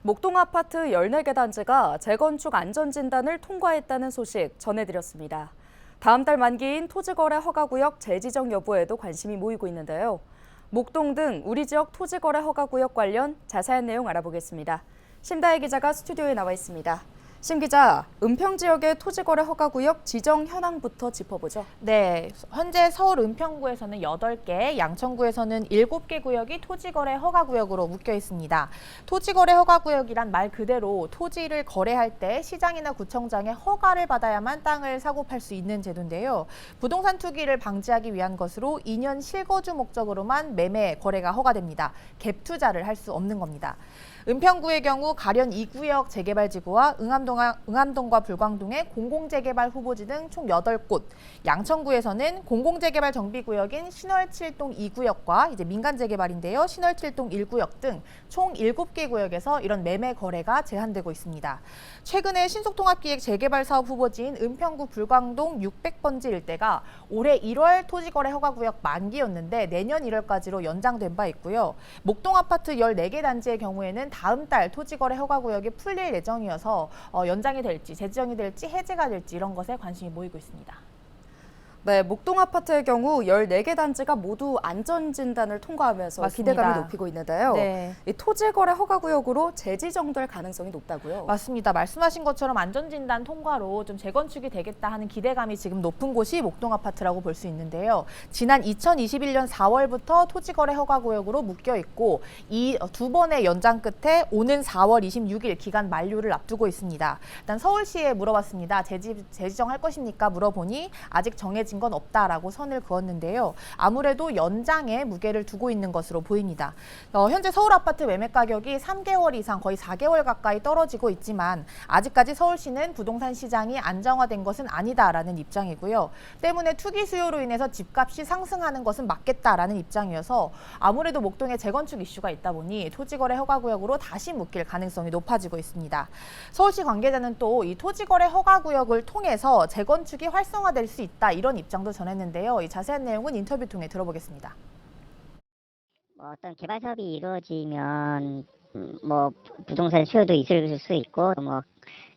목동 아파트 14개 단지가 재건축 안전진단을 통과했다는 소식 전해드렸습니다. 다음 달 만기인 토지거래 허가구역 재지정 여부에도 관심이 모이고 있는데요. 목동 등 우리 지역 토지거래 허가구역 관련 자세한 내용 알아보겠습니다. 심다혜 기자가 스튜디오에 나와 있습니다. 심 기자, 은평 지역의 토지거래 허가구역 지정 현황부터 짚어보죠. 네, 현재 서울 은평구에서는 8개, 양천구에서는 7개 구역이 토지거래 허가구역으로 묶여 있습니다. 토지거래 허가구역이란 말 그대로 토지를 거래할 때 시장이나 구청장의 허가를 받아야만 땅을 사고 팔 수 있는 제도인데요. 부동산 투기를 방지하기 위한 것으로 2년 실거주 목적으로만 매매 거래가 허가됩니다. 갭 투자를 할 수 없는 겁니다. 은평구의 경우 가련 2구역 재개발지구와 응암동과 불광동의 공공재개발 후보지 등 총 8곳, 양천구에서는 공공재개발 정비구역인 신월칠동 2구역과 이제 민간재개발인데요. 신월칠동 1구역 등 총 7개 구역에서 이런 매매 거래가 제한되고 있습니다. 최근에 신속통합기획 재개발 사업 후보지인 은평구 불광동 600번지 일대가 올해 1월 토지거래 허가구역 만기였는데 내년 1월까지로 연장된 바 있고요. 목동 아파트 14개 단지의 경우에는 다음 달 토지거래 허가구역이 풀릴 예정이어서 연장이 될지, 재지정이 될지, 해제가 될지 이런 것에 관심이 모이고 있습니다. 네, 목동 아파트의 경우 14개 단지가 모두 안전진단을 통과하면서 맞습니다. 기대감이 높이고 있는데요. 네. 이 토지거래 허가구역으로 재지정될 가능성이 높다고요? 맞습니다. 말씀하신 것처럼 안전진단 통과로 좀 재건축이 되겠다 하는 기대감이 지금 높은 곳이 목동 아파트라고 볼 수 있는데요. 지난 2021년 4월부터 토지거래 허가구역으로 묶여 있고 이 두 번의 연장 끝에 오는 4월 26일 기간 만료를 앞두고 있습니다. 일단 서울시에 물어봤습니다. 재지정할 것입니까? 물어보니 아직 정해진 건 없다라고 선을 그었는데요. 아무래도 연장에 무게를 두고 있는 것으로 보입니다. 현재 서울 아파트 매매 가격이 3개월 이상 거의 4개월 가까이 떨어지고 있지만 아직까지 서울시는 부동산 시장이 안정화된 것은 아니다라는 입장이고요. 때문에 투기 수요로 인해서 집값이 상승하는 것은 맞겠다라는 입장이어서 아무래도 목동에 재건축 이슈가 있다 보니 토지거래 허가구역으로 다시 묶일 가능성이 높아지고 있습니다. 서울시 관계자는 또 이 토지거래 허가구역을 통해서 재건축이 활성화될 수 있다 이런 입장도 전했는데요. 이 자세한 내용은 인터뷰 통해 들어보겠습니다. 어떤 개발 사업이 이루어지면 뭐 부동산 수요도 있을 수 있고 뭐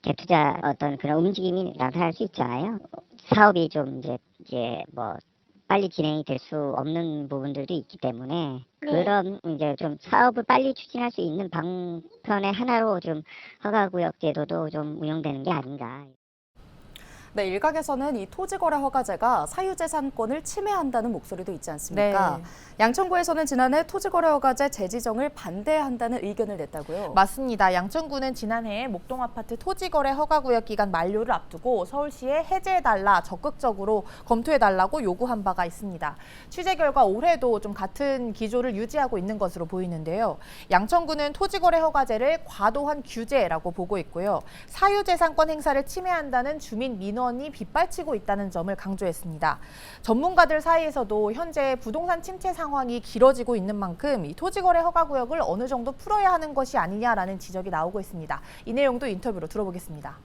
갭투자 어떤 그런 움직임이 나타날 수 있잖아요. 사업이 좀 이제 뭐 빨리 진행이 될 수 없는 부분들도 있기 때문에 그런 이제 좀 사업을 빨리 추진할 수 있는 방편의 하나로 좀 허가구역 제도도 좀 운영되는 게 아닌가. 네, 일각에서는 이 토지거래 허가제가 사유재산권을 침해한다는 목소리도 있지 않습니까? 네. 양천구에서는 지난해 토지거래 허가제 재지정을 반대한다는 의견을 냈다고요? 맞습니다. 양천구는 지난해 목동 아파트 토지거래 허가구역 기간 만료를 앞두고 서울시에 해제해달라 적극적으로 검토해달라고 요구한 바가 있습니다. 취재 결과 올해도 좀 같은 기조를 유지하고 있는 것으로 보이는데요. 양천구는 토지거래 허가제를 과도한 규제라고 보고 있고요. 사유재산권 행사를 침해한다는 주민 민원이 빗발치고 있다는 점을 강조했습니다. 전문가들 사이에서도 현재 부동산 침체 상황이 길어지고 있는 만큼 이 토지거래 허가구역을 어느 정도 풀어야 하는 것이 아니냐라는 지적이 나오고 있습니다. 이 내용도 인터뷰로 들어보겠습니다.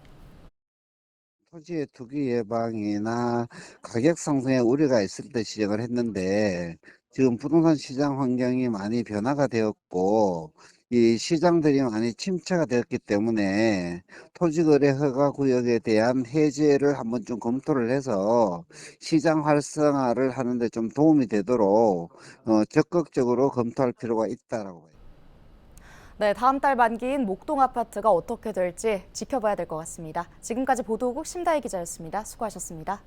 토지의 투기 예방이나 가격 상승에 우려가 있을 때 지적을 했는데 지금 부동산 시장 환경이 많이 변화가 되었고 이 시장들이 많이 침체가 되었기 때문에 토지거래 허가 구역에 대한 해제를 한번 좀 검토를 해서 시장 활성화를 하는데 좀 도움이 되도록 적극적으로 검토할 필요가 있다라고 봐요. 네, 다음 달 만기인 목동 아파트가 어떻게 될지 지켜봐야 될 것 같습니다. 지금까지 보도국 심다혜 기자였습니다. 수고하셨습니다.